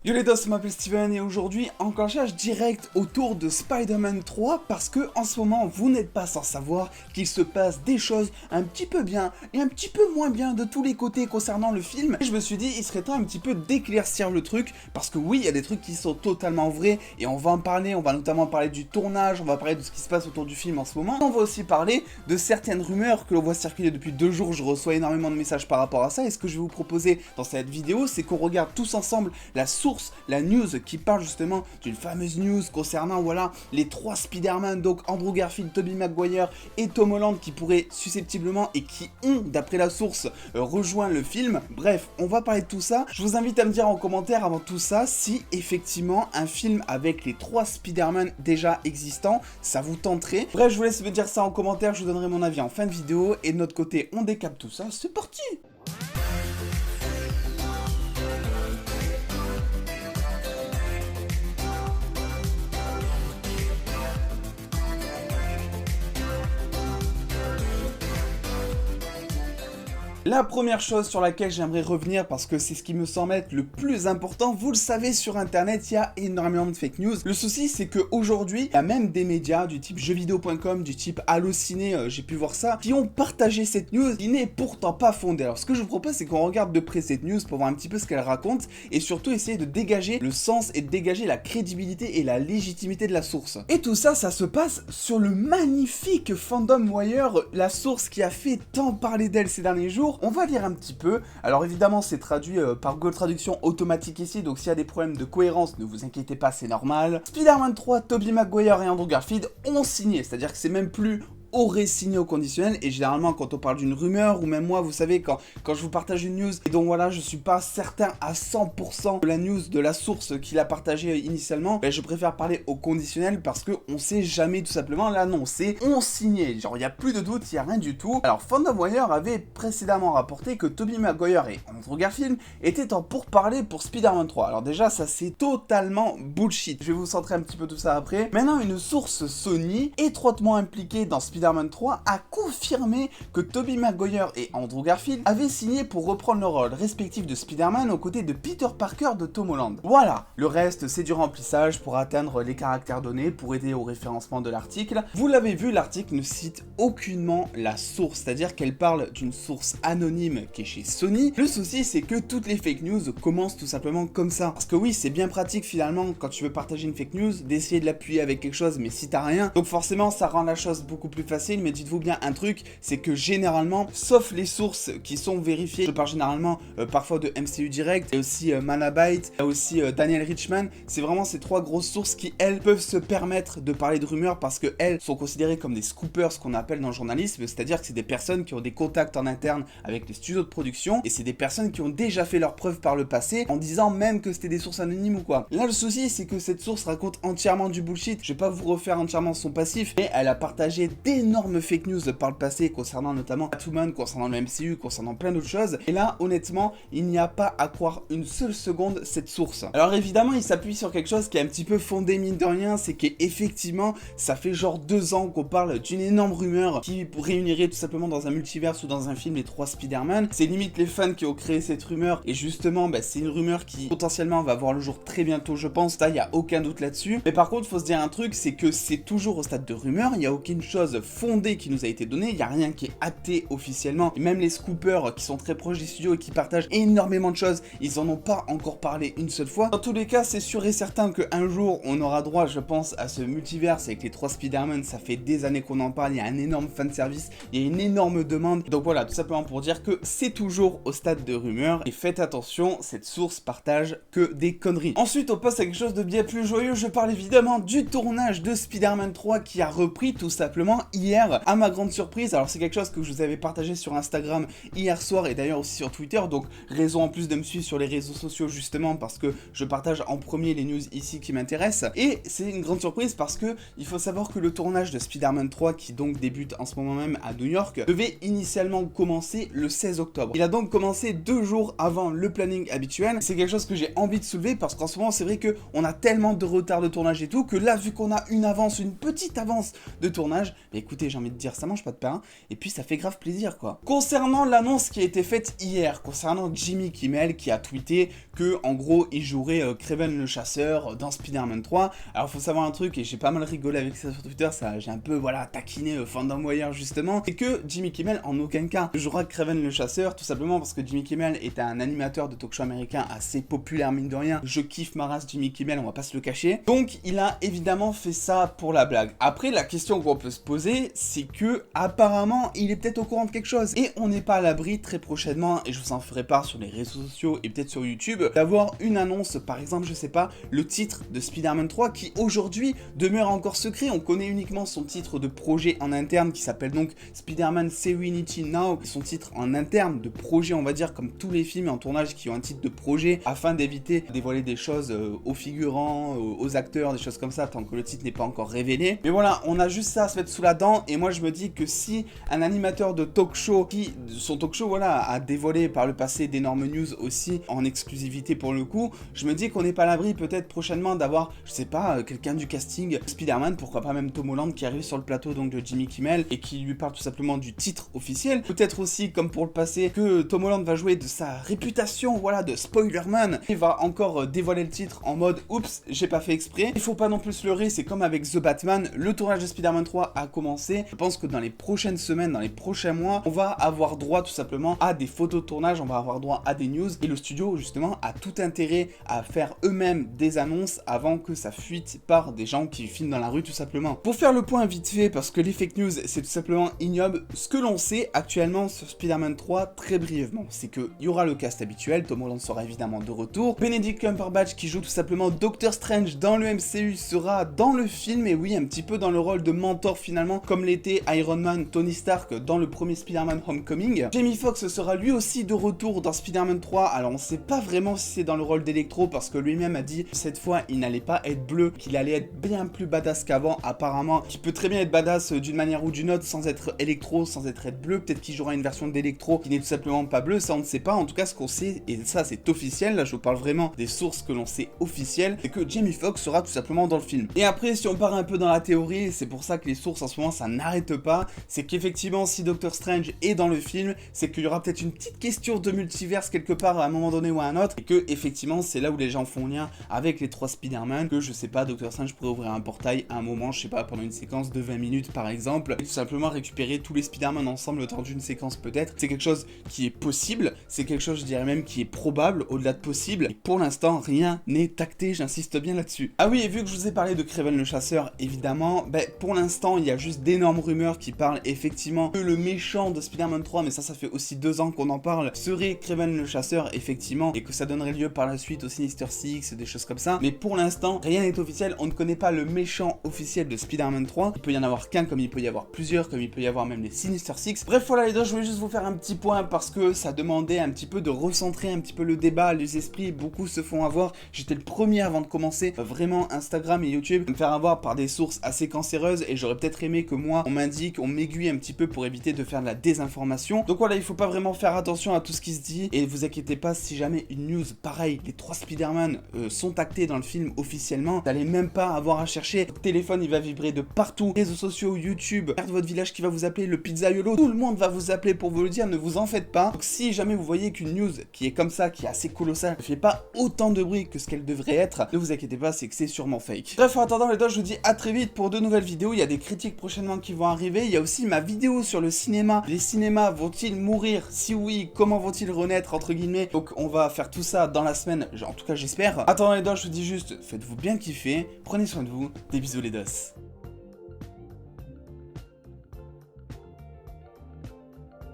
Yo les dos, je m'appelle Steven et aujourd'hui enclenchage direct autour de Spider-Man 3 parce que en ce moment vous n'êtes pas sans savoir qu'il se passe des choses un petit peu bien et un petit peu moins bien de tous les côtés concernant le film. Et je me suis dit il serait temps un petit peu d'éclaircir le truc parce que oui il y a des trucs qui sont totalement vrais et on va en parler, on va notamment parler du tournage, on va parler de ce qui se passe autour du film en ce moment. On va aussi parler de certaines rumeurs que l'on voit circuler depuis 2 jours, je reçois énormément de messages par rapport à ça et ce que je vais vous proposer dans cette vidéo c'est qu'on regarde tous ensemble la source, la news qui parle justement d'une fameuse news concernant voilà les 3 Spider-Man, donc Andrew Garfield, Tobey Maguire et Tom Holland qui pourraient susceptiblement et qui ont d'après la source rejoint le film. Bref, on va parler de tout ça. Je vous invite à me dire en commentaire avant tout ça si effectivement un film avec les 3 Spider-Man déjà existants, ça vous tenterait. Bref, je vous laisse me dire ça en commentaire, je vous donnerai mon avis en fin de vidéo et de notre côté on décape tout ça, c'est parti! La première chose sur laquelle j'aimerais revenir, parce que c'est ce qui me semble être le plus important, vous le savez sur internet, il y a énormément de fake news. Le souci c'est qu'aujourd'hui, il y a même des médias du type jeuxvideo.com, du type Allociné, j'ai pu voir ça, qui ont partagé cette news qui n'est pourtant pas fondée. Alors ce que je vous propose c'est qu'on regarde de près cette news pour voir un petit peu ce qu'elle raconte et surtout essayer de dégager le sens et de dégager la crédibilité et la légitimité de la source. Et tout ça, ça se passe sur le magnifique Fandom Wire, la source qui a fait tant parler d'elle ces derniers jours. On va lire un petit peu. Alors évidemment c'est traduit par Google Traduction automatique ici, donc s'il y a des problèmes de cohérence, ne vous inquiétez pas, c'est normal. Spider-Man 3, Tobey Maguire et Andrew Garfield ont signé, c'est-à-dire que c'est même plus aurait signé au conditionnel, et généralement quand on parle d'une rumeur, ou même moi vous savez quand je vous partage une news, et donc voilà je suis pas certain à 100% de la news, de la source qui l'a partagée initialement, ben, je préfère parler au conditionnel parce que on sait jamais tout simplement l'annoncer, on signait, genre il y a plus de doute, il y a rien du tout. Alors Fandom Wire avait précédemment rapporté que Tobey Maguire et Andrew Garfield étaient en pourparlers pour Spider-Man 3. Alors déjà ça c'est totalement bullshit, je vais vous centrer un petit peu tout ça après. Maintenant une source Sony étroitement impliquée dans Spider-Man 3 a confirmé que Tobey Maguire et Andrew Garfield avaient signé pour reprendre le rôle respectif de Spider-Man aux côtés de Peter Parker de Tom Holland. Voilà, le reste c'est du remplissage pour atteindre les caractères donnés, pour aider au référencement de l'article. Vous l'avez vu, l'article ne cite aucunement la source, c'est-à-dire qu'elle parle d'une source anonyme qui est chez Sony. Le souci c'est que toutes les fake news commencent tout simplement comme ça. Parce que oui, c'est bien pratique finalement quand tu veux partager une fake news, d'essayer de l'appuyer avec quelque chose, mais si t'as rien, donc forcément ça rend la chose beaucoup plus facile, mais dites-vous bien un truc, c'est que généralement, sauf les sources qui sont vérifiées, je parle généralement parfois de MCU Direct, et aussi Manabyte, et aussi Daniel Richman, c'est vraiment ces 3 grosses sources qui, elles, peuvent se permettre de parler de rumeurs parce que elles sont considérées comme des scoopers, ce qu'on appelle dans le journalisme, c'est-à-dire que c'est des personnes qui ont des contacts en interne avec les studios de production, et c'est des personnes qui ont déjà fait leurs preuves par le passé, en disant même que c'était des sources anonymes ou quoi. Là, le souci, c'est que cette source raconte entièrement du bullshit, je vais pas vous refaire entièrement son passif, mais elle a partagé d'énormes fake news par le passé concernant notamment Batman, concernant le MCU, concernant plein d'autres choses, et là honnêtement il n'y a pas à croire une seule seconde cette source. Alors évidemment il s'appuie sur quelque chose qui est un petit peu fondé mine de rien, c'est qu'effectivement ça fait genre 2 ans qu'on parle d'une énorme rumeur qui réunirait tout simplement dans un multiverse ou dans un film les 3 Spider-Man. C'est limite les fans qui ont créé cette rumeur, et justement bah, c'est une rumeur qui potentiellement va voir le jour très bientôt je pense, là il n'y a aucun doute là-dessus. Mais par contre faut se dire un truc, c'est que c'est toujours au stade de rumeur, il n'y a aucune chose fondée qui nous a été donné, il n'y a rien qui est acté officiellement, et même les scoopers qui sont très proches des studios et qui partagent énormément de choses, ils en ont pas encore parlé une seule fois. Dans tous les cas, c'est sûr et certain qu'un jour on aura droit, je pense, à ce multiverse avec les 3 Spider-Man, ça fait des années qu'on en parle, il y a un énorme fanservice, il y a une énorme demande, donc voilà, tout simplement pour dire que c'est toujours au stade de rumeur, et faites attention, cette source partage que des conneries. Ensuite, on passe à quelque chose de bien plus joyeux, je parle évidemment du tournage de Spider-Man 3 qui a repris tout simplement hier, à ma grande surprise. Alors c'est quelque chose que je vous avais partagé sur Instagram hier soir et d'ailleurs aussi sur Twitter, donc raison en plus de me suivre sur les réseaux sociaux justement parce que je partage en premier les news ici qui m'intéressent. Et c'est une grande surprise parce que il faut savoir que le tournage de Spider-Man 3 qui donc débute en ce moment même à New York devait initialement commencer le 16 octobre. Il a donc commencé 2 jours avant le planning habituel. C'est quelque chose que j'ai envie de soulever parce qu'en ce moment c'est vrai que on a tellement de retard de tournage et tout que là vu qu'on a une avance, une petite avance de tournage, mais écoutez, j'ai envie de dire, ça mange pas de pain, et puis ça fait grave plaisir, quoi. Concernant l'annonce qui a été faite hier, concernant Jimmy Kimmel qui a tweeté que, en gros, il jouerait Kraven le chasseur dans Spider-Man 3. Alors, faut savoir un truc, et j'ai pas mal rigolé avec ça sur Twitter, ça, j'ai un peu, voilà, taquiné Fandom Wire, justement, c'est que Jimmy Kimmel, en aucun cas, ne jouera Kraven le chasseur, tout simplement parce que Jimmy Kimmel est un animateur de talk-show américain assez populaire, mine de rien. Je kiffe ma race Jimmy Kimmel, on va pas se le cacher. Donc, il a évidemment fait ça pour la blague. Après, la question qu'on peut se poser, c'est que, apparemment, il est peut-être au courant de quelque chose. Et on n'est pas à l'abri très prochainement, et je vous en ferai part sur les réseaux sociaux et peut-être sur YouTube, d'avoir une annonce, par exemple, je sais pas, le titre de Spider-Man 3 qui aujourd'hui demeure encore secret. On connaît uniquement son titre de projet en interne qui s'appelle donc Spider-Man Serenity Now, son titre en interne de projet, on va dire, comme tous les films en tournage qui ont un titre de projet, afin d'éviter de dévoiler des choses aux figurants, aux acteurs, des choses comme ça, tant que le titre n'est pas encore révélé. Mais voilà, on a juste ça à se mettre sous la dent, et moi je me dis que si un animateur de talk show, qui, son talk show, voilà, a dévoilé par le passé d'énormes news aussi, en exclusivité pour le coup, je me dis qu'on n'est pas à l'abri peut-être prochainement d'avoir, je sais pas, quelqu'un du casting Spider-Man, pourquoi pas même Tom Holland qui arrive sur le plateau donc de Jimmy Kimmel, et qui lui parle tout simplement du titre officiel. Peut-être aussi, comme pour le passé, que Tom Holland va jouer de sa réputation, voilà, de Spoilerman. Il va encore dévoiler le titre en mode « Oups, j'ai pas fait exprès ». Il faut pas non plus se leurrer, c'est comme avec The Batman, le tournage de Spider-Man 3 a commencé. Je pense que dans les prochaines semaines, dans les prochains mois, on va avoir droit tout simplement à des photos de tournage, on va avoir droit à des news, et le studio justement a tout intérêt à faire eux-mêmes des annonces avant que ça fuite par des gens qui filment dans la rue tout simplement. Pour faire le point vite fait, parce que les fake news c'est tout simplement ignoble, ce que l'on sait actuellement sur Spider-Man 3 très brièvement, c'est qu'il y aura le cast habituel, Tom Holland sera évidemment de retour, Benedict Cumberbatch qui joue tout simplement Doctor Strange dans le MCU sera dans le film, et oui, un petit peu dans le rôle de mentor finalement, comme l'était Iron Man, Tony Stark dans le premier Spider-Man Homecoming. Jamie Foxx sera lui aussi de retour dans Spider-Man 3, alors on sait pas vraiment si c'est dans le rôle d'Electro, parce que lui-même a dit cette fois il n'allait pas être bleu, qu'il allait être bien plus badass qu'avant apparemment, qu'il peut très bien être badass d'une manière ou d'une autre sans être Electro, sans être bleu, peut-être qu'il jouera une version d'Electro qui n'est tout simplement pas bleu, ça on ne sait pas. En tout cas ce qu'on sait, et ça c'est officiel, là je vous parle vraiment des sources que l'on sait officielles, c'est que Jamie Foxx sera tout simplement dans le film. Et après si on part un peu dans la théorie, c'est pour ça que les sources en ce moment ça n'arrête pas, c'est qu'effectivement si Doctor Strange est dans le film, c'est qu'il y aura peut-être une petite question de multiverse quelque part à un moment donné ou à un autre, et que effectivement c'est là où les gens font lien avec les 3 Spider-Man, que je sais pas, Doctor Strange pourrait ouvrir un portail à un moment, je sais pas, pendant une séquence de 20 minutes par exemple, et tout simplement récupérer tous les Spider-Man ensemble le temps d'une séquence peut-être. C'est quelque chose qui est possible, c'est quelque chose je dirais même qui est probable, au-delà de possible, et pour l'instant rien n'est acté, j'insiste bien là-dessus. Ah oui, et vu que je vous ai parlé de Kraven le chasseur, évidemment, pour l'instant il y a juste d'énormes rumeurs qui parlent effectivement que le méchant de Spider-Man 3, mais ça fait aussi 2 ans qu'on en parle, serait Kraven le chasseur effectivement, et que ça donnerait lieu par la suite au Sinister Six, des choses comme ça, mais pour l'instant rien n'est officiel, on ne connaît pas le méchant officiel de Spider-Man 3, il peut y en avoir qu'un, comme il peut y avoir plusieurs, comme il peut y avoir même les Sinister Six. Bref voilà les deux, je voulais juste vous faire un petit point parce que ça demandait un petit peu de recentrer un petit peu le débat, les esprits, beaucoup se font avoir, j'étais le premier avant de commencer vraiment Instagram et YouTube, à me faire avoir par des sources assez cancéreuses, et j'aurais peut-être aimé que moi on m'indique, on m'aiguille un petit peu pour éviter de faire de la désinformation. Donc voilà, il faut pas vraiment faire attention à tout ce qui se dit, et vous inquiétez pas si jamais une news pareil, les 3 Spider-Man sont actés dans le film officiellement, vous n'allez même pas avoir à chercher, votre téléphone il va vibrer de partout, réseaux sociaux, YouTube, de votre village qui va vous appeler, le pizzaiolo, tout le monde va vous appeler pour vous le dire, ne vous en faites pas. Donc si jamais vous voyez qu'une news qui est comme ça, qui est assez colossale, ne fait pas autant de bruit que ce qu'elle devrait être, ne vous inquiétez pas, c'est que c'est sûrement fake. Bref, en attendant les deux, je vous dis à très vite pour de nouvelles vidéos, il y a des critiques prochainement qui vont arriver, il y a aussi ma vidéo sur le cinéma, les cinémas vont-ils mourir? Si oui, comment vont-ils renaître entre guillemets? Donc on va faire tout ça dans la semaine, en tout cas j'espère. Attendant les deux, je vous dis juste, faites-vous bien kiffer, prenez soin de vous, des bisous les dos.